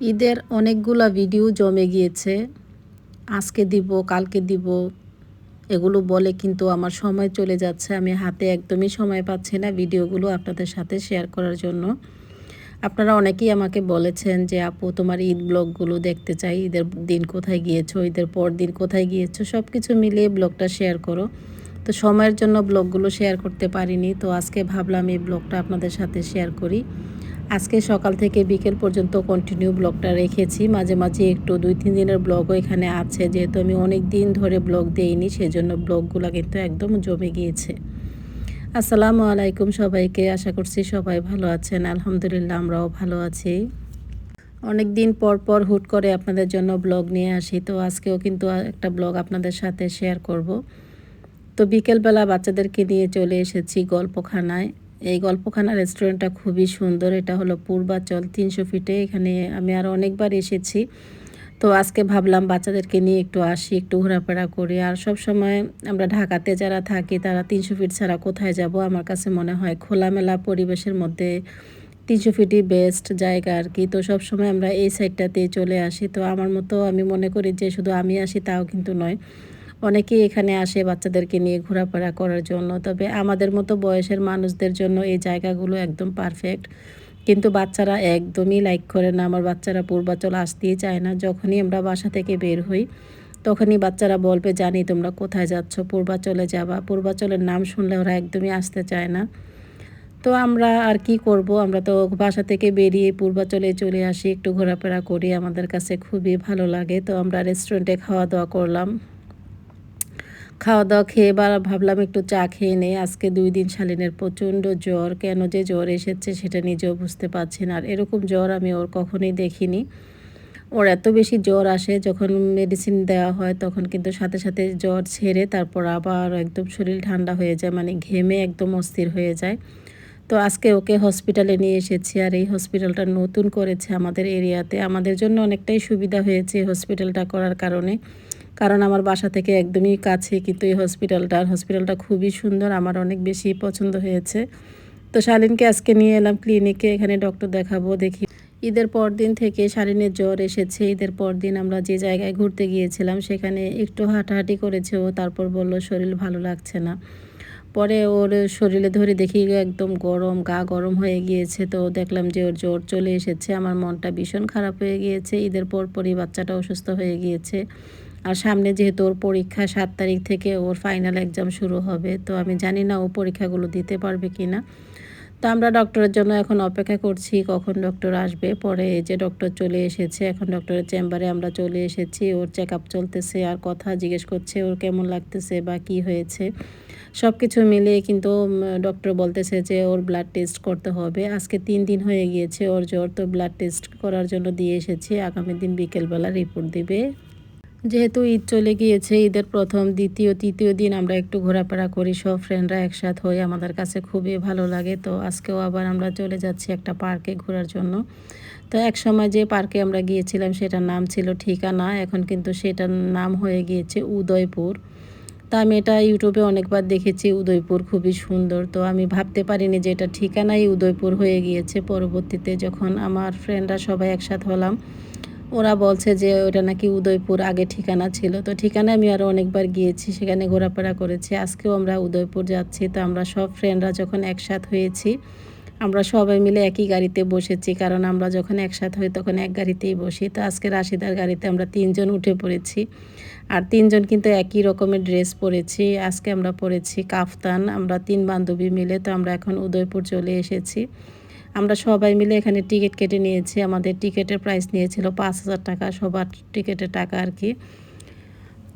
ঈদের অনেকগুলা ভিডিও জমে গিয়েছে। আজকে দিব, কালকে দিব এগুলো বলে কিন্তু আমার সময় চলে যাচ্ছে। আমি হাতে একদমই সময় পাচ্ছি না ভিডিওগুলো আপনাদের সাথে শেয়ার করার জন্য। আপনারা অনেকেই আমাকে বলেছেন যে আপু তোমার ঈদ ব্লগগুলো দেখতে চাই। ঈদের দিন কোথায় গিয়েছো, ঈদের পর দিন কোথায় গিয়েছো, সব কিছু মিলিয়ে ব্লগটা শেয়ার করো। তো সময়ের জন্য ব্লগগুলো শেয়ার করতে পারিনি, তো আজকে ভাবলাম এই ব্লগটা আপনাদের সাথে শেয়ার করি। আজকে সকাল থেকে বিকেল পর্যন্ত কন্টিনিউ ব্লগটা রেখেছি, মাঝে মাঝে একটু 2-3 দিনের ব্লগও এখানে আছে, যেহেতু আমি অনেক দিন ধরে ব্লগ দেইনি সেজন্য ব্লগগুলো কিন্তু একদম জমে গিয়েছে। আসসালামু আলাইকুম সবাইকে, আশা করছি সবাই ভালো আছেন। আলহামদুলিল্লাহ আমরাও ভালো আছি। অনেক দিন পর পর হুট করে আপনাদের জন্য ব্লগ নিয়ে আসি, তো আজকেও কিন্তু একটা ব্লগ আপনাদের সাথে শেয়ার করব। তো বিকেলবেলা বাচ্চাদেরকে নিয়ে চলে এসেছি গল্পখানায়। এই গল্পখানা রেস্টুরেন্টটা খুবই সুন্দর। এটা হলো পূর্বাচল 300 ফিটে। এখানে আমি আরও অনেকবার এসেছি। তো আজকে ভাবলাম বাচ্চাদেরকে নিয়ে একটু আসি, একটু ঘোরাফেরা করি। আর সব সময় আমরা ঢাকাতে যারা থাকি তারা 300 ফিট ছাড়া কোথায় যাব? আমার কাছে মনে হয় খোলামেলা পরিবেশের মধ্যে 300 ফিটই বেস্ট জায়গা আর কি। তো সবসময় আমরা এই সাইডটাতেই চলে আসি। তো আমার মতো আমি মনে করি যে শুধু আমি আসি তাও কিন্তু নয়, অনেকেই এখানে আসে বাচ্চাদেরকে নিয়ে ঘোরাফেরা করার জন্য। তবে আমাদের মতো বয়সের মানুষদের জন্য এই জায়গাগুলো একদম পারফেক্ট। কিন্তু বাচ্চারা একদমই লাইক করে না, আমার বাচ্চারা পূর্বাচল আসতেই চায় না। যখনই আমরা বাসা থেকে বের হই তখনই বাচ্চারা বলবে, জানি তোমরা কোথায় যাচ্ছ, পূর্বাচলে যাবা। পূর্বাচলের নাম শুনলে ওরা একদমই আসতে চায় না। তো আমরা আর কি করব, আমরা তো বাসা থেকে বেরিয়ে পূর্বাচলে চলে আসি, একটু ঘোরাফেরা করি, আমাদের কাছে খুবই ভালো লাগে। তো আমরা রেস্টুরেন্টে খাওয়া দাওয়া করলাম। খাওয়া দাওয়া খেয়ে এবার ভাবলাম একটু চা খেয়ে নেই। আজকে 2 দিন শালীনের প্রচণ্ড জ্বর, কেন যে জ্বর এসেছে সেটা নিজেও বুঝতে পারছি না। আর এরকম জ্বর আমি ওর কখনোই দেখিনি। ওর এত বেশি জ্বর আসে যখন মেডিসিন দেওয়া হয়, তখন কিন্তু সাথে সাথে জ্বর ছেড়ে তারপর আবার একদম শরীর ঠান্ডা হয়ে যায়, মানে ঘেমে একদম অস্থির হয়ে যায়। তো আজকে ওকে হসপিটালে নিয়ে এসেছি। আর এই হসপিটালটা নতুন করেছে আমাদের এরিয়াতে, আমাদের জন্য অনেকটাই সুবিধা হয়েছে হসপিটালটা করার কারণে। কারণ আমার বাসা থেকে একদমই কাছে কিন্তু এই হসপিটালটা খুবই সুন্দর, আমার অনেক বেশি পছন্দ হয়েছে। তো শালীনকে আজকে নিয়ে এলাম ক্লিনিকে, এখানে ডক্টর দেখাবো। দেখি ঈদের পর দিন থেকে শালীনের জ্বর এসেছে। ঈদের পর দিন আমরা যে জায়গায় ঘুরতে গিয়েছিলাম সেখানে একটু হাঁটাহাঁটি করেছে ও, তারপর বলল শরীর ভালো লাগছে না। পরে ওর শরীরে ধরে দেখি একদম গরম, গা গরম হয়ে গিয়েছে। তো দেখলাম যে ওর জ্বর চলে এসেছে। আমার মনটা ভীষণ খারাপ হয়ে গিয়েছে। ঈদের পরপরই বাচ্চাটা অসুস্থ হয়ে গিয়েছে। আর সামনে যেহেতু ওর পরীক্ষা, 7 তারিখ থেকে ওর ফাইনাল এক্সাম শুরু হবে। তো আমি জানি না ও পরীক্ষাগুলো দিতে পারবে কি না। তো আমরা ডক্টরের জন্য এখন অপেক্ষা করছি কখন ডক্টর আসবে। পরে এই যে ডক্টর চলে এসেছে, এখন ডক্টরের চেম্বারে আমরা চলে এসেছি। ওর চেকআপ চলতেছে আর কথা জিজ্ঞেস করছে ওর কেমন লাগতেছে বা কি হয়েছে। সব কিছু মিলিয়ে কিন্তু ডক্টর বলতেছে যে ওর ব্লাড টেস্ট করতে হবে। আজকে 3 দিন হয়ে গিয়েছে ওর জ্বর, তো ব্লাড টেস্ট করার জন্য দিয়ে এসেছি। আগামী দিন বিকেলবেলা রিপোর্ট দিবে। যেহেতু ঈদ চলে গিয়েছে, ঈদের প্রথম, দ্বিতীয়, তৃতীয় দিন আমরা একটু ঘোরাফেরা করি, সব ফ্রেন্ডরা একসাথ হই, আমাদের কাছে খুবই ভালো লাগে। তো আজকেও আবার আমরা চলে যাচ্ছি একটা পার্কে ঘোরার জন্য। তো একসময় যে পার্কে আমরা গিয়েছিলাম সেটার নাম ছিল ঠিকানা, এখন কিন্তু সেটার নাম হয়ে গিয়েছে উদয়পুর। তা আমি এটা ইউটিউবে অনেকবার দেখেছি, উদয়পুর খুবই সুন্দর। তো আমি ভাবতে পারিনি যে এটা ঠিকানাই উদয়পুর হয়ে গিয়েছে। পরবর্তীতে যখন আমার ফ্রেন্ডরা সবাই একসাথে হলাম, ওরা বলছে যে ওটা নাকি উদয়পুর আগে ঠিকানা ছিল। তো ঠিকানায় আমি আরও অনেকবার গিয়েছি, সেখানে ঘোরাফেরা করেছি। আজকেও আমরা উদয়পুর যাচ্ছি। তো আমরা সব ফ্রেন্ডরা যখন একসাথ হয়েছি, আমরা সবাই মিলে একই গাড়িতে বসেছি, কারণ আমরা যখন একসাথ হই তখন এক গাড়িতেই বসি। তো আজকে রাশিদার গাড়িতে আমরা 3 জন উঠে পড়েছি। আর 3 জন কিন্তু একই রকমের ড্রেস পরেছি। আজকে আমরা পরেছি কাফতান, আমরা 3 বান্ধবী মিলে। তো আমরা এখন উদয়পুর চলে এসেছি। আমরা সবাই মিলে এখানে টিকিট কেটে নিয়েছি। আমাদের টিকিটের প্রাইস নিয়েছিল 5,000 টাকা, সবার টিকিটের টাকা আর কি।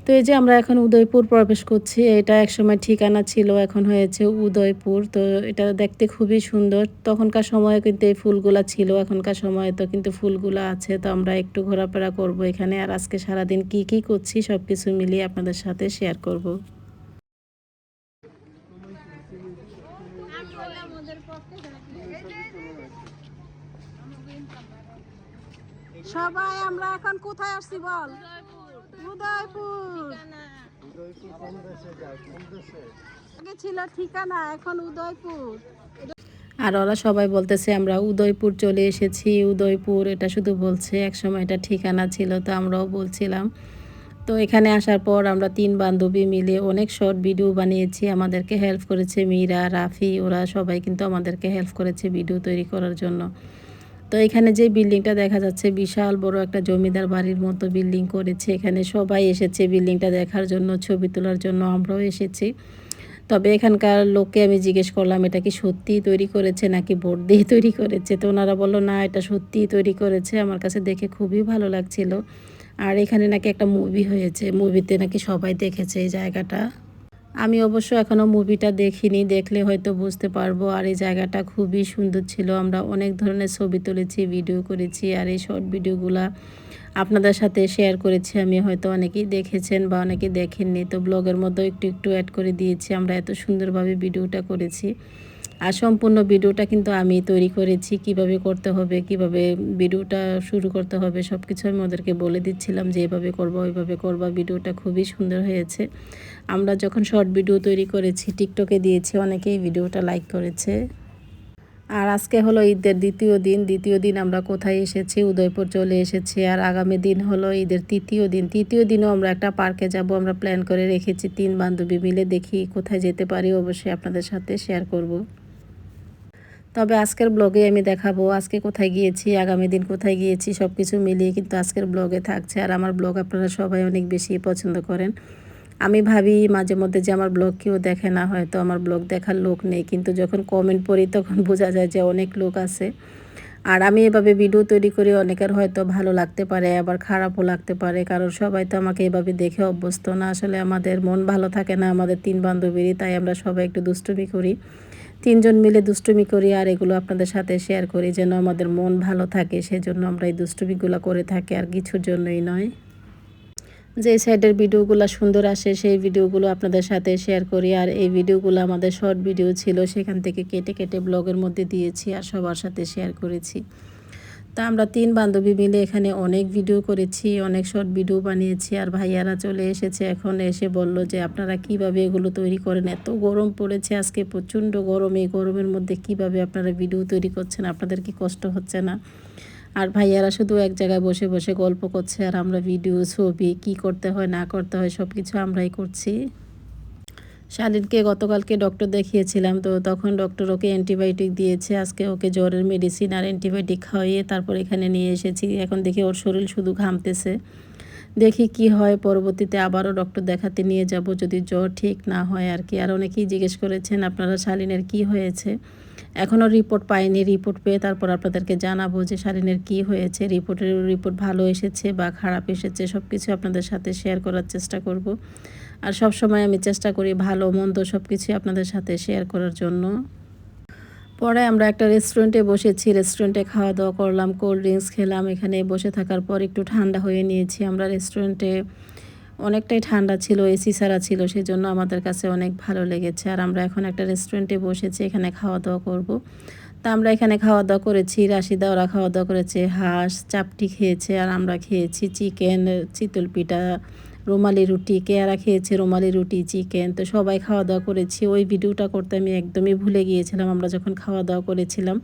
তো এই যে আমরা এখন উদয়পুর প্রবেশ করছি। এটা একসময় ঠিকানা ছিল, এখন হয়েছে উদয়পুর। তো এটা দেখতে খুবই সুন্দর। তখনকার সময়ে কিন্তু এই ফুলগুলা ছিল, এখনকার সময়ে তো কিন্তু ফুলগুলা আছে। তো আমরা একটু ঘোরাফেরা করব এখানে। আর আজকে সারাদিন কি কি করছি সব কিছু মিলিয়ে আপনাদের সাথে শেয়ার করব। সবাই আমরা এখন কোথায় আসছি বল? উদয়পুর। আগে ছিল ঠিকানা, এখন উদয়পুর। আর ওরা সবাই বলতেছে আমরা উদয়পুর চলে এসেছি, উদয়পুর এটা শুধু বলছে, একসময় এটা ঠিকানা ছিল, তো আমরাও বলছিলাম। তো এখানে আসার পর আমরা ৩ বান্ধবী মিলে অনেক শর্ট ভিডিও বানিয়েছি। আমাদেরকে হেল্প করেছে মীরা, রাফি, ওরা সবাই কিন্তু আমাদেরকে হেল্প করেছে ভিডিও তৈরি করার জন্য। তো এখানে যে বিল্ডিংটা দেখা যাচ্ছে বিশাল বড় একটা জমিদার বাড়ির মতো বিল্ডিং করেছে। এখানে সবাই এসেছে বিল্ডিংটা দেখার জন্য, ছবি তোলার জন্য, আমরাও এসেছি। তবে এখানকার লোককে আমি জিজ্ঞেস করলাম এটা কি সত্যিই তৈরি করেছে নাকি বোর্ড দিয়ে তৈরি করেছে, তো ওনারা বলল না এটা সত্যিই তৈরি করেছে। আমার কাছে দেখে খুবই ভালো লাগছিল। আর এখানে নাকি একটা মুভি হয়েছে, মুভিতে নাকি সবাই দেখেছে এই জায়গাটা। আমি অবশ্য এখনও মুভিটা দেখিনি, দেখলে হয়তো বুঝতে পারবো। আর এই জায়গাটা খুবই সুন্দর ছিল। আমরা অনেক ধরনের ছবি তুলেছি, ভিডিও করেছি, আর এই শর্ট ভিডিওগুলা আপনাদের সাথে শেয়ার করেছি আমি, হয়তো অনেকেই দেখেছেন বা অনেকেই দেখেননি। তো ব্লগের মধ্যেও একটু একটু অ্যাড করে দিয়েছি। আমরা এত সুন্দরভাবে ভিডিওটা করেছি। আর সম্পূর্ণ ভিডিওটা কিন্তু আমি তৈরি করেছি, কিভাবে করতে হবে, কিভাবে ভিডিওটা শুরু করতে হবে সব কিছু আমি ওদেরকে বলে দিচ্ছিলাম যে এভাবে করবা ওইভাবে করবা। ভিডিওটা খুবই সুন্দর হয়েছে। আমরা যখন শর্ট ভিডিও তৈরি করেছি টিকটকে দিয়েছি, অনেকেই ভিডিওটা লাইক করেছে। আর আজকে হলো ঈদের দ্বিতীয় দিন। দ্বিতীয় দিন আমরা কোথায় এসেছি, উদয়পুর চলে এসেছি। আর আগামী দিন হলো ঈদের তৃতীয় দিন। তৃতীয় দিনও আমরা একটা পার্কে যাব, আমরা প্ল্যান করে রেখেছি ৩ বান্ধবী মিলে। দেখি কোথায় যেতে পারি, অবশ্যই আপনাদের সাথে শেয়ার করব। তবে আজকের ব্লগে আমি দেখাবো আজকে কোথায় গিয়েছি, আগামী দিন কোথায় গিয়েছি, সব কিছু মিলিয়ে কিন্তু আজকের ব্লগে থাকছে। আর আমার ব্লগ আপনারা সবাই অনেক বেশি পছন্দ করেন। আমি ভাবি মাঝে মধ্যে যে আমার ব্লগ কেউ দেখে না, হয়তো আমার ব্লগ দেখার লোক নেই, কিন্তু যখন কমেন্ট পড়ি তখন বোঝা যায় যে অনেক লোক আছে। আর আমি এভাবে ভিডিও তৈরি করি, অনেকের হয়তো ভালো লাগতে পারে, আবার খারাপও লাগতে পারে, কারণ সবাই তো আমাকে এভাবে দেখে অভ্যস্ত না। আসলে আমাদের মন ভালো থাকে না আমাদের ৩ বান্ধবীরই, তাই আমরা সবাই একটু দুষ্টুমি করি। ৩ জন মিলে দুষ্টুমি করি, আর এগুলো আপনাদের সাথে শেয়ার করি যেন আমাদের মন ভালো থাকে, সেজন্য আমরা এই দুষ্টুমিগুলো করে থাকি, আর কিছুর জন্যই নয়। যে সাইডের ভিডিওগুলো সুন্দর আসে সেই ভিডিওগুলো আপনাদের সাথে শেয়ার করি। আর এই ভিডিওগুলো আমাদের শর্ট ভিডিও ছিল, সেখান থেকে কেটে কেটে ব্লগের মধ্যে দিয়েছি আর সবার সাথে শেয়ার করেছি। তা আমরা ৩ বান্ধবী মিলে এখানে অনেক ভিডিও করেছি, অনেক শর্ট ভিডিও বানিয়েছি। আর ভাইয়ারা চলে এসেছে, এখন এসে বলল যে আপনারা কিভাবে এগুলো তৈরি করেন, এত গরম পড়েছে আজকে, প্রচণ্ড গরম, এই গরমের মধ্যে কিভাবে আপনারা ভিডিও তৈরি করছেন, আপনাদের কি কষ্ট হচ্ছে না? আর ভাইয়ারা শুধু এক জায়গায় বসে বসে গল্প করছে, আর আমরা ভিডিও, ছবি কি করতে হয় না করতে হয় সব কিছু আমরাই করছি। শালীনকে গতকালকে ডক্টর দেখিয়েছিলাম, তো তখন ডক্টর ওকে অ্যান্টিবায়োটিক দিয়েছে। আজকে ওকে জ্বরের মেডিসিন আর অ্যান্টিবায়োটিক খাওয়িয়ে তারপর এখানে নিয়ে এসেছি। এখন দেখি ওর শরীর শুধু ঘামতেছে। দেখি কি হয়, পরবর্তীতে আবারও ডক্টর দেখাতে নিয়ে যাব যদি জ্বর ঠিক না হয় আর কি। আর অনেকেই জিজ্ঞেস করেছেন আপনারা শালীনের কি হয়েছে। এখনও রিপোর্ট পাইনি, রিপোর্ট পেয়ে তারপর আপনাদেরকে জানাবো যে শালীনের কি হয়েছে। রিপোর্ট ভালো এসেছে বা খারাপ এসেছে সব কিছু আপনাদের সাথে শেয়ার করার চেষ্টা করব। আর সব সময় আমি চেষ্টা করি ভালো মন্দ সব কিছুই আপনাদের সাথে শেয়ার করার জন্য। পরে আমরা একটা রেস্টুরেন্টে বসেছি, রেস্টুরেন্টে খাওয়া দাওয়া করলাম, কোল্ড ড্রিঙ্কস খেলাম। এখানে বসে থাকার পর একটু ঠান্ডা হয়ে নিয়েছি আমরা। রেস্টুরেন্টে অনেকটাই ঠান্ডা ছিল, এসি ছাড়া ছিল, সেজন্য আমাদের কাছে অনেক ভালো লেগেছে। আর আমরা এখন একটা রেস্টুরেন্টে বসেছি, এখানে খাওয়া দাওয়া করব। তা আমরা এখানে খাওয়া দাওয়া করেছি, রাশিদা ওরা খাওয়া দাওয়া করেছে, হাঁস চাপটি খেয়েছে, আর আমরা খেয়েছি চিকেন, চিতল পিঠা, রুমালি রুটি, কেয়ারা খেয়েছে রুমালি রুটি, চিকেন। তো সবাই খাওয়া দাওয়া করেছি। ওই ভিডিওটা করতে আমি একদমই ভুলে গিয়েছিলাম, আমরা যখন খাওয়া দাওয়া করেছিলাম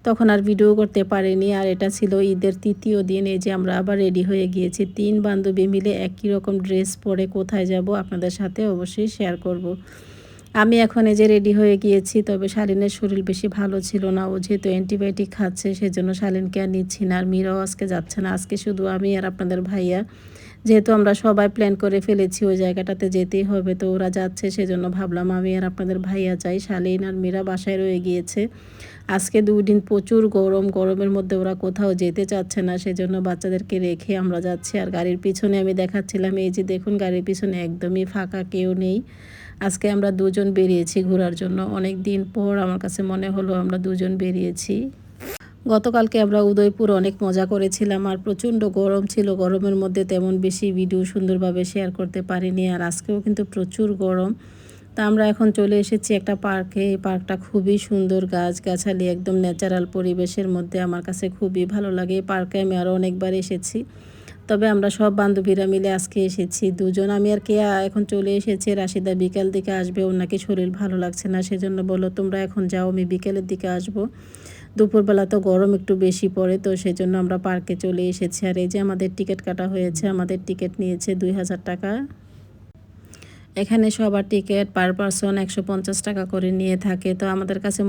তখন আর ভিডিও করতে পারিনি। আর এটা ছিল ঈদের তৃতীয় দিন। এই যে আমরা আবার রেডি হয়ে গিয়েছি ৩ বান্ধবী মিলে, একই রকম ড্রেস পরে কোথায় যাব আপনাদের সাথে অবশ্যই শেয়ার করব। আমি এখন এই যে রেডি হয়ে গিয়েছি, তবে শালীনের শরীর বেশি ভালো ছিল না, ও যেহেতু অ্যান্টিবায়োটিক খাচ্ছে সেজন্য শালীনকে আর নিচ্ছি না। আর মীরাও আজকে যাচ্ছে না, আজকে শুধু আমি আর আপনাদের ভাইয়া। যেহেতু আমরা সবাই প্ল্যান করে ফেলেছি ওই জায়গাটাতে যেতেই হবে, তো ওরা যাচ্ছে সেজন্য ভাবলাম আমি আর আপনাদের ভাইয়া যাই। শালীন আর মীরা বাসায় রয়ে গিয়েছে। আজকে 2 দিন প্রচুর গরম, গরমের মধ্যে ওরা কোথাও যেতে চাচ্ছে না, সেজন্য বাচ্চাদেরকে রেখে আমরা যাচ্ছি। আর গাড়ির পিছনে আমি দেখাচ্ছিলাম, এই যে দেখুন গাড়ির পিছনে একদমই ফাঁকা, কেউ নেই। আজকে আমরা 2 জন বেরিয়েছি ঘোরার জন্য। অনেক দিন পর আমার কাছে মনে হলো আমরা 2 জন বেরিয়েছি। গতকালকে আমরা উদয়পুর অনেক মজা করেছিলাম, আর প্রচণ্ড গরম ছিল, গরমের মধ্যে তেমন বেশি ভিডিও সুন্দরভাবে শেয়ার করতে পারিনি। আর আজকেও কিন্তু প্রচুর গরম। তা আমরা এখন চলে এসেছি একটা পার্কে। এই পার্কটা খুবই সুন্দর, গাছগাছালি, একদম ন্যাচারাল পরিবেশের মধ্যে, আমার কাছে খুবই ভালো লাগে। এই পার্কে আমি আরও অনেকবার এসেছি। তবে আমরা সব বান্ধবীরা মিলে আজকে এসেছি দুজন, আমি আর কেয়া এখন চলে এসেছে। রাশিদা বিকেল দিকে আসবে, ওর নাকি শরীর ভালো লাগছে না, সেজন্য বললো তোমরা এখন যাও, আমি বিকেলের দিকে আসবো। দুপুরবেলা তো গরম একটু বেশি পড়ে, তো সেজন্য আমরা পার্কে চলে এসেছি। আর এই যে আমাদের টিকিট কাটা হয়েছে, আমাদের টিকিট নিয়েছে 2000 টাকা। এখানে সবার টিকিট পার পারসন 150 টাকা করে নিয়ে থাকে। তো আমার কাছে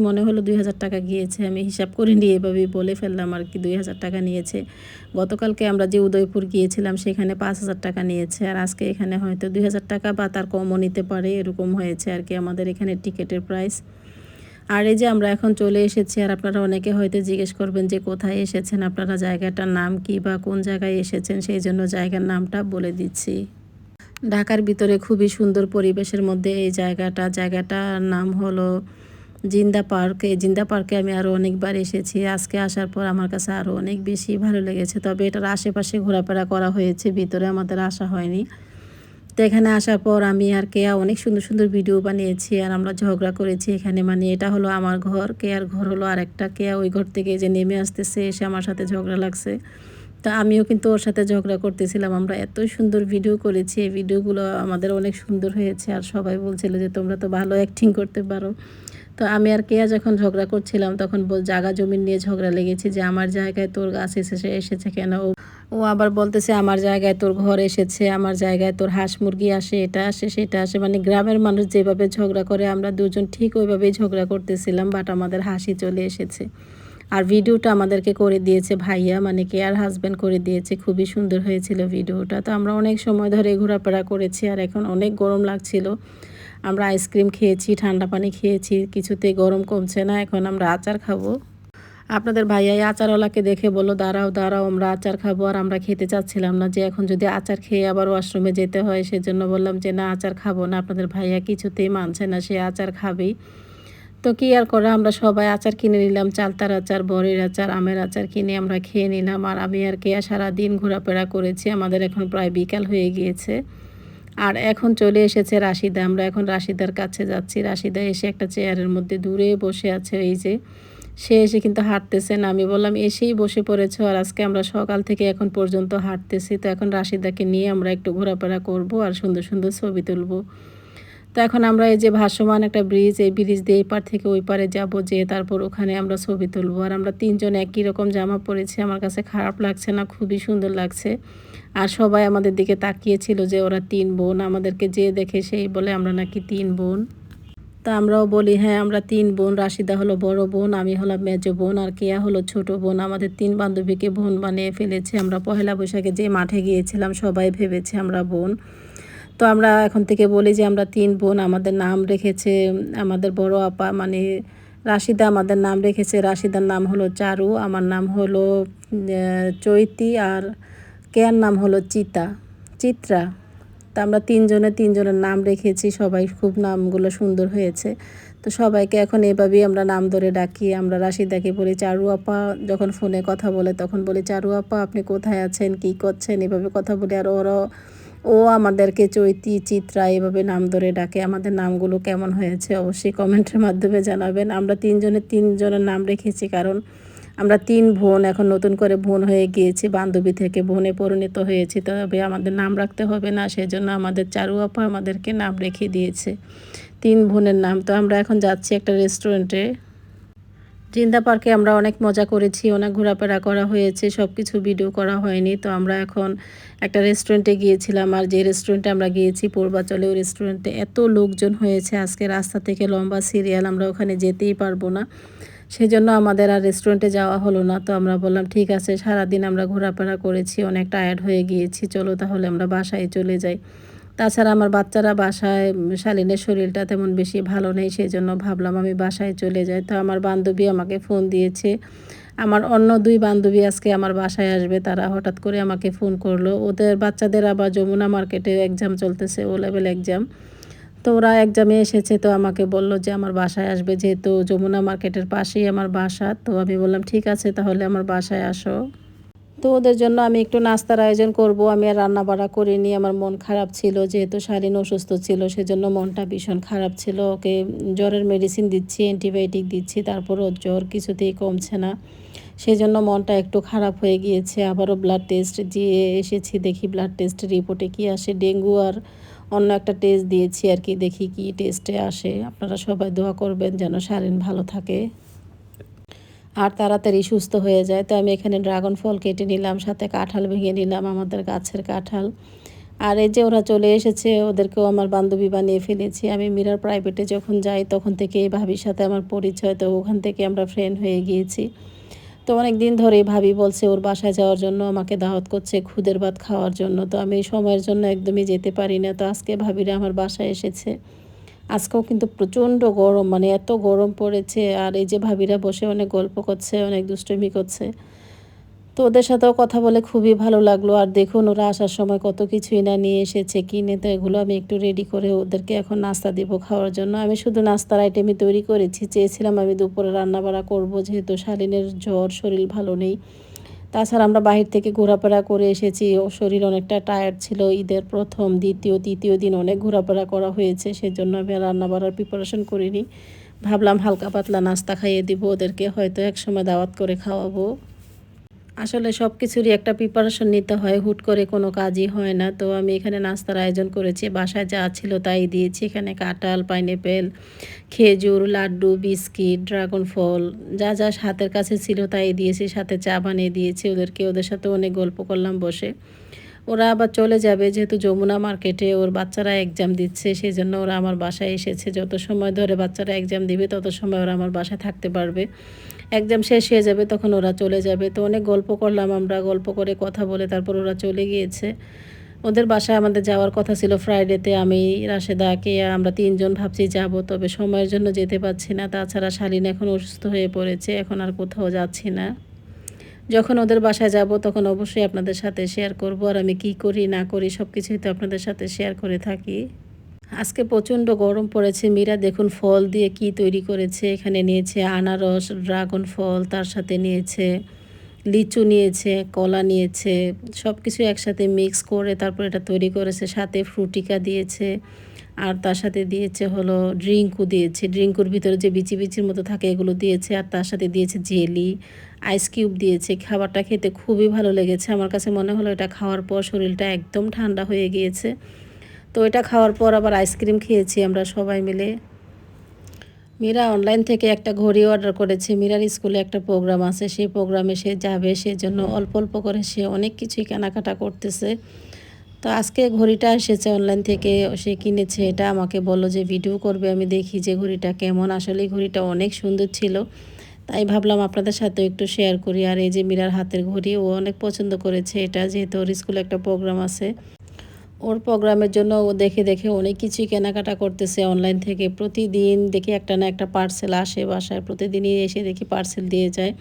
মনে হলো 2000 টাকা গিয়েছে, আমি হিসাব করে নিয়ে এভাবেই বলে ফেললাম আর কি 2000 টাকা নিয়েছে। গতকালকে আমরা যে উদয়পুর গিয়েছিলাম সেখানে 5000 টাকা নিয়েছে, আর আজকে এখানে হয়তো 2000 টাকা বা তার কমও নিতে পারে, এরকম হয়েছে আর কি আমাদের এখানে টিকিটের প্রাইস। আর এই যে আমরা এখন চলে এসেছি, আর আপনারা অনেকে হয়তো জিজ্ঞেস করবেন যে কোথায় এসেছেন, আপনারা জায়গাটার নাম কি বা কোন জায়গায় এসেছেন, সেই জন্য জায়গার নামটা বলে দিচ্ছি। ঢাকার ভিতরে খুবই সুন্দর পরিবেশের মধ্যে এই জায়গাটার নাম হলো জিন্দা পার্ক। এই জিন্দা পার্কে আমি আরও অনেকবার এসেছি, আজকে আসার পর আমার কাছে আরও অনেক বেশি ভালো লেগেছে। তবে এটার আশেপাশে ঘোরাফেরা করা হয়েছে, ভিতরে আমাদের আসা হয়নি। তো এখানে আসার পর আমি আর কেয়া অনেক সুন্দর সুন্দর ভিডিও বানিয়েছি, আর আমরা ঝগড়া করেছি এখানে। মানে এটা হলো আমার ঘর, কেয়ার ঘর হলো আরেকটা। কেয়া ওই ঘর থেকে যে নেমে আসতেছে, এসে আমার সাথে ঝগড়া লাগছে। তা আমিও কিন্তু ওর সাথে ঝগড়া করতেছিলাম। আমরা এত সুন্দর ভিডিও করেছি, এই ভিডিওগুলো আমাদের অনেক সুন্দর হয়েছে, আর সবাই বলছিল যে তোমরা তো ভালো অ্যাক্টিং করতে পারো। তো আমি আর কেয়া যখন ঝগড়া করছিলাম তখন জায়গা জমিন নিয়ে ঝগড়া লেগেছে, যে আমার জায়গায় তোর গাছ এসেছে কেন। ও আবার বলতেছে আমার জায়গায় তোর ঘর এসেছে, আমার জায়গায় তোর হাঁস মুরগি আসে, এটা আসে সেটা আসে। মানে গ্রামের মানুষ যেভাবে ঝগড়া করে আমরা দুজন ঠিক ওইভাবেই ঝগড়া করতেছিলাম, বাট আমাদের হাসি চলে এসেছে। আর ভিডিওটা আমাদেরকে করে দিয়েছে ভাইয়া, মানে কেয়ার হাজব্যান্ড করে দিয়েছে, খুবই সুন্দর হয়েছিল ভিডিওটা। তো আমরা অনেক সময় ধরে ঘোরাফেরা করেছি, আর এখন অনেক গরম লাগছিল। আমরা আইসক্রিম খেয়েছি, ঠান্ডা পানি খেয়েছি, কিছুতেই গরম কমছে না। এখন আমরা আচার খাবো। আপনাদের ভাইয়া এই আচারওয়ালাকে দেখে বলল দাঁড়াও দাঁড়াও, আমরা আচার খাবো। আর আমরা খেতে চাচ্ছিলাম না, যে এখন যদি আচার খেয়ে আবার ওয়াশরুমে যেতে হয়, সেজন্য বললাম যে না, আচার খাবো না। আপনাদের ভাইয়া কিছুতেই মানছে না, সে আচার খাবেই। তো কি আর করা, আমরা সবাই আচার কিনে নিলাম, চালতার আচার, বরের আচার, আমের আচার কিনে আমরা খেয়ে নিলাম। আর আমি আর কেয়া সারাদিন ঘোরাফেরা করেছি, আমাদের এখন প্রায় বিকাল হয়ে গিয়েছে। আর এখন চলে এসেছে রাশিদা, আমরা এখন রাশিদার কাছে যাচ্ছি। রাশিদা এসে একটা চেয়ারের মধ্যে দূরে বসে আছে, এই যে সে এসে কিন্তু হাঁটতেছে না। আমি বললাম এসেই বসে পড়েছ, আর আজকে আমরা সকাল থেকে এখন পর্যন্ত হাঁটতেছি। তো এখন রাশিদাকে নিয়ে আমরা একটু ঘোরাফেরা করব আর সুন্দর সুন্দর ছবি তুলব। তো এখন আমরা এই যে ভাসমান একটা ব্রিজ, এই ব্রিজ দিয়ে এই পার থেকে ওই পারে যাব, যে তারপর ওখানে আমরা ছবি তুলবো। আর আমরা তিনজন একই রকম জামা পরেছি, আমার কাছে খারাপ লাগছে না, খুবই সুন্দর লাগছে। আর সবাই আমাদের দিকে তাকিয়েছিল যে ওরা তিন বোন, আমাদেরকে যে দেখে সেই বলে আমরা নাকি তিন বোন। তা আমরাও বলি হ্যাঁ আমরা তিন বোন, রাশিদা হলো বড় বোন, আমি হলাম মেজো বোন, আর কেয়া হলো ছোট বোন। আমাদের তিন বান্ধবীকে বোন বানিয়ে ফেলেছে। আমরা পহেলা বৈশাখে যে মাঠে গিয়েছিলাম সবাই ভেবেছে আমরা বোন। তো আমরা এখন থেকে বলি যে আমরা তিন বোন। আমাদের নাম রেখেছে আমাদের বড় আপা, মানে রাশিদা আমাদের নাম রেখেছে। রাশিদার নাম হলো চারু, আমার নাম হলো চৈতি, আর কেয়ার নাম হলো চিত্রা। তা আমরা তিনজনের নাম রেখেছি, সবাই খুব নামগুলো সুন্দর হয়েছে। তো সবাইকে এখন এভাবেই আমরা নাম ধরে ডাকি। আমরা রাশিদাকে বলি চারু আপা, যখন ফোনে কথা বলে তখন বলি চারু আপা আপনি কোথায় আছেন, কী করছেন, এভাবে কথা বলি। আর ও আমাদেরকে চৈতি, চিত্রা এভাবে নাম ধরে ডাকে। আমাদের নামগুলো কেমন হয়েছে অবশ্যই কমেন্টের মাধ্যমে জানাবেন। আমরা তিনজনের নাম রেখেছি কারণ আমরা তিন বোন, এখন নতুন করে বোন হয়ে গিয়েছি, বান্ধবী থেকে বোনে পরিণত হয়েছি। তবে আমাদের নাম রাখতে হবে না, সেজন্য আমাদের চারু আপা আমাদেরকে নাম রেখে দিয়েছে তিন বোনের নাম। তো আমরা এখন যাচ্ছি একটা রেস্টুরেন্টে। জিন্দা পার্কে আমরা অনেক মজা করেছি, অনেক ঘোরাফেরা করা হয়েছে, সব কিছু ভিডিও করা হয়নি। তো আমরা এখন একটা রেস্টুরেন্টে গিয়েছিলাম, আর যে রেস্টুরেন্টে আমরা গিয়েছি পূর্বাচলে, ওই রেস্টুরেন্টে এত লোকজন হয়েছে আজকে, রাস্তা থেকে লম্বা সিরিয়াল, আমরা ওখানে যেতেই পারবো না, সেজন্য আমাদের আর রেস্টুরেন্টে যাওয়া হলো না। তো আমরা বললাম ঠিক আছে, সারাদিন আমরা ঘোরাফেরা করেছি, অনেক টায়ার্ড হয়ে গিয়েছি, চলো তাহলে আমরা বাসায় চলে যাই। তাছাড়া আমার বাচ্চারা বাসায়, শালীনের শরীরটা তেমন বেশি ভালো নেই, সেই জন্য ভাবলাম আমি বাসায় চলে যাই। তো আমার বান্ধবী আমাকে ফোন দিয়েছে, আমার অন্য দুই বান্ধবী আজকে আমার বাসায় আসবে, তারা হঠাৎ করে আমাকে ফোন করলো। ওদের বাচ্চাদের আবার যমুনা মার্কেটে এক্সাম চলতেছে, ও লেভেল এক্সাম। তো ওরা এক্সামে এসেছে, তো আমাকে বলল যে আমার বাসায় আসবে, যেহেতু যমুনা মার্কেটের পাশেই আমার বাসা। তো আমি বললাম ঠিক আছে তাহলে আমার বাসায় আসো। তো ওদের জন্য আমি একটু নাস্তার আয়োজন করব। আমি আর রান্না বাড়া করিনি, আমার মন খারাপ ছিল, যেহেতু শালীন অসুস্থ ছিল সেজন্য মনটা ভীষণ খারাপ ছিল। ওকে জ্বরের মেডিসিন দিচ্ছি, অ্যান্টিবায়োটিক দিচ্ছি, তারপরও জ্বর কিছুতেই কমছে না। সেই জন্য মনটা একটু খারাপ হয়ে গিয়েছে। আবারও ব্লাড টেস্ট দিয়ে এসেছি, দেখি ব্লাড টেস্টের রিপোর্টে কী আসে। ডেঙ্গু আর অন্য একটা টেস্ট দিয়েছি আর কি, দেখি কী টেস্টে আসে। আপনারা সবাই দোয়া করবেন যেন শালীন ভালো থাকে আর তাড়াতাড়ি সুস্থ হয়ে যায়। তো আমি এখানে ড্রাগন ফল কেটে নিলাম, সাথে কাঁঠাল ভেঙে নিলাম, আমাদের গাছের কাঁঠাল। আর এই যে ওরা চলে এসেছে, ওদেরকেও আমার বান্ধবী বানিয়ে ফেলেছি। আমি মীরার প্রাইভেটে যখন যাই তখন থেকে এই ভাবির সাথে আমার পরিচয়, তো ওখান থেকে আমরা ফ্রেন্ড হয়ে গিয়েছি। তো অনেক দিন ধরেই ভাবি বলছে ওর বাসায় যাওয়ার জন্য, আমাকে দাওয়াত করছে খুদের ভাত খাওয়ার জন্য। তো আমি এই সময়ের জন্য একদমই যেতে পারি না। তো আজকে ভাবিরা আমার বাসায় এসেছে। আজকেও কিন্তু প্রচণ্ড গরম, মানে এত গরম পড়েছে। আর এই যে ভাবিরা বসে অনেক গল্প করছে, অনেক দুষ্টুমি করছে। তো ওদের সাথেও কথা বলে খুবই ভালো লাগলো। আর দেখুন ওরা আসার সময় কত কিছুই না নিয়ে এসেছে কিনে। তো এগুলো আমি একটু রেডি করে ওদেরকে এখন নাস্তা দিব খাওয়ার জন্য। আমি শুধু নাস্তার আইটেমই তৈরি করেছি। চেয়েছিলাম আমি দুপুরে রান্নাবাড়া করব, যেহেতু শালীনের জ্বর, শরীর ভালো নেই। তাছাড়া আমরা বাহির থেকে ঘোরাফেরা করে এসেছি। ও শরীর অনেকটা টায়ার্ড ছিল। ঈদের প্রথম, দ্বিতীয়, তৃতীয় দিন অনেক ঘোরাফেরা করা হয়েছে। সেজন্য আমি রান্নাবাড়ার প্রিপারেশন করিনি। ভাবলাম হালকা পাতলা নাস্তা খাইয়ে দিব ওদেরকে, হয়তো একসময় দাওয়াত করে খাওয়াবো। আসলে সব কিছুরই একটা প্রিপারেশন নিতে হয়, হুট করে কোনো কাজই হয় না। তো আমি এখানে নাস্তার আয়োজন করেছি, বাসায় যা ছিল তাই দিয়েছি। এখানে কাঁঠাল, পাইনঅ্যাপেল, খেজুর, লাড্ডু, বিস্কিট, ড্রাগন ফল, যা যা হাতের কাছে ছিল তাই দিয়েছি। সাথে চা বানিয়ে দিয়েছি ওদেরকে। ওদের সাথে অনেক গল্প করলাম বসে। ওরা আবার চলে যাবে, যেহেতু যমুনা মার্কেটে ওর বাচ্চারা এক্সাম দিচ্ছে, সেই জন্য ওরা আমার বাসায় এসেছে। যত সময় ধরে বাচ্চারা এক্সাম দিবে তত সময় ওরা আমার বাসায় থাকতে পারবে। এক্সাম শেষ হয়ে যাবে তখন ওরা চলে যাবে। তো অনেক গল্প করলাম আমরা, গল্প করে কথা বলে তারপর ওরা চলে গিয়েছে। ওদের বাসায় আমাদের যাওয়ার কথা ছিল ফ্রাইডেতে। আমি, রাশেদা, কেয়া, আমরা তিনজন ভাবছি যাব, তবে সময়ের জন্য যেতে পারছি না। তাছাড়া শালীন এখন অসুস্থ হয়ে পড়েছে, এখন আর কোথাও যাচ্ছি না। যখন ওদের বাসায় যাব তখন অবশ্যই আপনাদের সাথে শেয়ার করব। আর আমি কি করি না করি সব কিছুই তো আপনাদের সাথে শেয়ার করে থাকি। আজকে প্রচণ্ড গরম পড়েছে। মীরা দেখুন ফল দিয়ে কি তৈরি করেছে। এখানে নিয়েছে আনারস, ড্রাগন ফল, তার সাথে নিয়েছে লিচু, নিয়েছে কলা, নিয়েছে সব কিছু একসাথে মিক্স করে তারপর এটা তৈরি করেছে। সাথে ফ্রুটিকা দিয়েছে আর তার সাথে দিয়েছে হলো ড্রিঙ্কও দিয়েছে। ড্রিঙ্কুর ভিতরে যে বিচি বিচির মতো থাকে এগুলো দিয়েছে। আর তার সাথে দিয়েছে জেলি, আইস কিউব দিয়েছে। খাবারটা খেতে খুবই ভালো লেগেছে। আমার কাছে মনে হলো এটা খাওয়ার পর শরীরটা একদম ঠান্ডা হয়ে গিয়েছে। তো এটা খাওয়ার পর আবার আইসক্রিম খেয়েছি আমরা সবাই মিলে। মীরা অনলাইন থেকে একটা ঘড়ি অর্ডার করেছে। মীরার স্কুলে একটা প্রোগ্রাম আছে, সেই প্রোগ্রামে সে যাবে, সেজন্য অল্প অল্প করে সে অনেক কিছুই কেনাকাটা করতেছে। তো আজকে ঘড়িটা এসেছে অনলাইন থেকে, সে কিনেছে। এটা আমাকে বললো যে ভিডিও করবে, আমি দেখি যে ঘড়িটা কেমন। আসলে ঘড়িটা অনেক সুন্দর ছিল, তাই ভাবলাম আপনাদের সাথে একটু শেয়ার করি। আর এই যে মীরার হাতের ঘড়ি, ও অনেক পছন্দ করেছে এটা, যেহেতু ওর স্কুলে একটা প্রোগ্রাম আছে। ওর প্রোগ্রামের জন্য ও দেখে দেখে অনেক কিছুই কেনাকাটা করতেছে অনলাইন থেকে। প্রতিদিন দেখি একটা না একটা পার্সেল আসে বাসায়, প্রতিদিনই এসে দেখি পার্সেল দিয়ে যায়।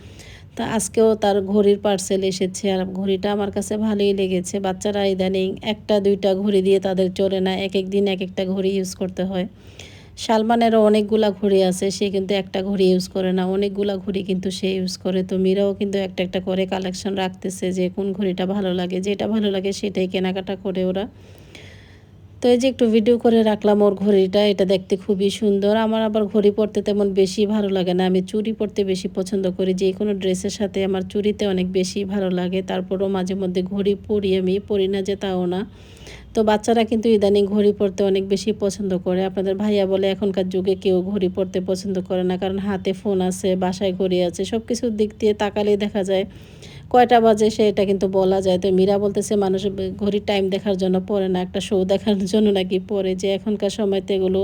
তা আজকেও তার ঘড়ির পার্সেল এসেছে। আর ঘড়িটা আমার কাছে ভালোই লেগেছে। বাচ্চারা ইদানিং একটা দুইটা ঘড়ি দিয়ে তাদের চলে না, এক এক দিন এক একটা ঘড়ি ইউজ করতে হয়। সালমানেরও অনেকগুলা ঘড়ি আছে, সে কিন্তু একটা ঘড়ি ইউজ করে না, অনেকগুলা ঘড়ি কিন্তু সে ইউজ করে। তো মীরাও কিন্তু একটা একটা করে কালেকশন রাখতেছে, যে কোন ঘড়িটা ভালো লাগে, যেটা ভালো লাগে সেটাই কেনাকাটা করে ওরা। তো এই যে একটু ভিডিও করে রাখলাম ওর ঘড়িটা, এটা দেখতে খুবই সুন্দর। আমার আবার ঘড়ি পরতে তেমন বেশি ভালো লাগে না, আমি চুড়ি পরতে বেশি পছন্দ করি। যে কোনো ড্রেসের সাথে আমার চুড়িতে অনেক বেশি ভালো লাগে। তারপরও মাঝে মধ্যে ঘড়ি পরি, আমি পরি না যে তাও না। তো বাচ্চারা কিন্তু ইদানিং ঘড়ি পরতে অনেক বেশি পছন্দ করে। আপনাদের ভাইয়া বলে এখনকার যুগে কেউ ঘড়ি পরতে পছন্দ করে না, কারণ হাতে ফোন আছে, বাসায় ঘড়ি আছে, সব কিছুর দিক দিয়ে তাকালেই দেখা যায় কয়টা বাজে সেটা কিন্তু বলা যায়। তো মীরা বলতেছে মানুষ ঘড়ির টাইম দেখার জন্য পড়ে না, একটা শো দেখার জন্য নাকি পড়ে। যে এখনকার সময়তে এগুলো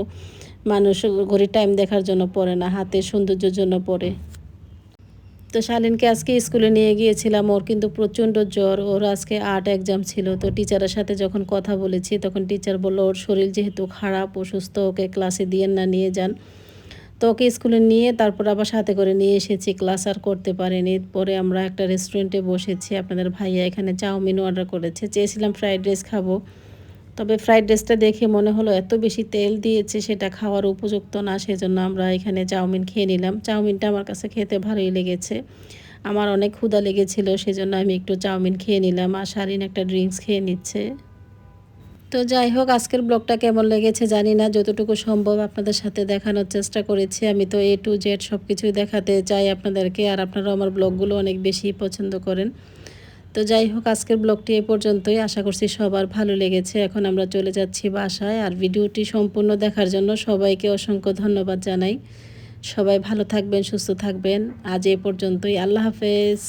মানুষ ঘড়ির টাইম দেখার জন্য পড়ে না, হাতের সৌন্দর্যের জন্য পড়ে। তো শালীনকে আজকে স্কুলে নিয়ে গিয়েছিলাম, ওর কিন্তু প্রচণ্ড জ্বর। ওর আজকে আর্ট এক্সাম ছিল। তো টিচারের সাথে যখন কথা বলেছি তখন টিচার বললো ওর শরীর যেহেতু খারাপ, অসুস্থ, ওকে ক্লাসে দিয়েন না, নিয়ে যান। তো ওকে স্কুলে নিয়ে তারপর আবার সাথে করে নিয়ে এসেছি, ক্লাস আর করতে পারিনি। পরে আমরা একটা রেস্টুরেন্টে বসেছি। আপনাদের ভাইয়া এখানে চাউমিন অর্ডার করেছে, চেয়েছিলাম ফ্রাইড রাইস খাবো, তবে ফ্রাইড রাইসটা দেখে মনে হলো এত বেশি তেল দিয়েছে, সেটা খাওয়ার উপযুক্ত না। সেজন্য আমরা এখানে চাউমিন খেয়ে নিলাম। চাউমিনটা আমার কাছে খেতে ভালোই লেগেছে। আমার অনেক ক্ষুধা লেগেছিল, সেজন্য আমি একটু চাউমিন খেয়ে নিলাম। আর শালীন একটা ড্রিঙ্কস খেয়ে নিচ্ছে। তো যাই হোক, আজকের ব্লগটা কেমন লেগেছে জানি না, যতটুকু সম্ভব আপনাদের সাথে দেখানোর চেষ্টা করেছি। আমি তো A to Z সব কিছুই দেখাতে চাই আপনাদেরকে, আর আপনারা আমার ব্লগগুলো অনেক বেশি পছন্দ করেন। তো যাই হোক, আজকের ব্লগটি এ পর্যন্তই। আশা করছি সবার ভালো লেগেছে। এখন আমরা চলে যাচ্ছি বাসায়। আর ভিডিওটি সম্পূর্ণ দেখার জন্য সবাইকে অসংখ্য ধন্যবাদ জানাই। সবাই ভালো থাকবেন, সুস্থ থাকবেন। আজ এ পর্যন্তই। আল্লাহ হাফেজ।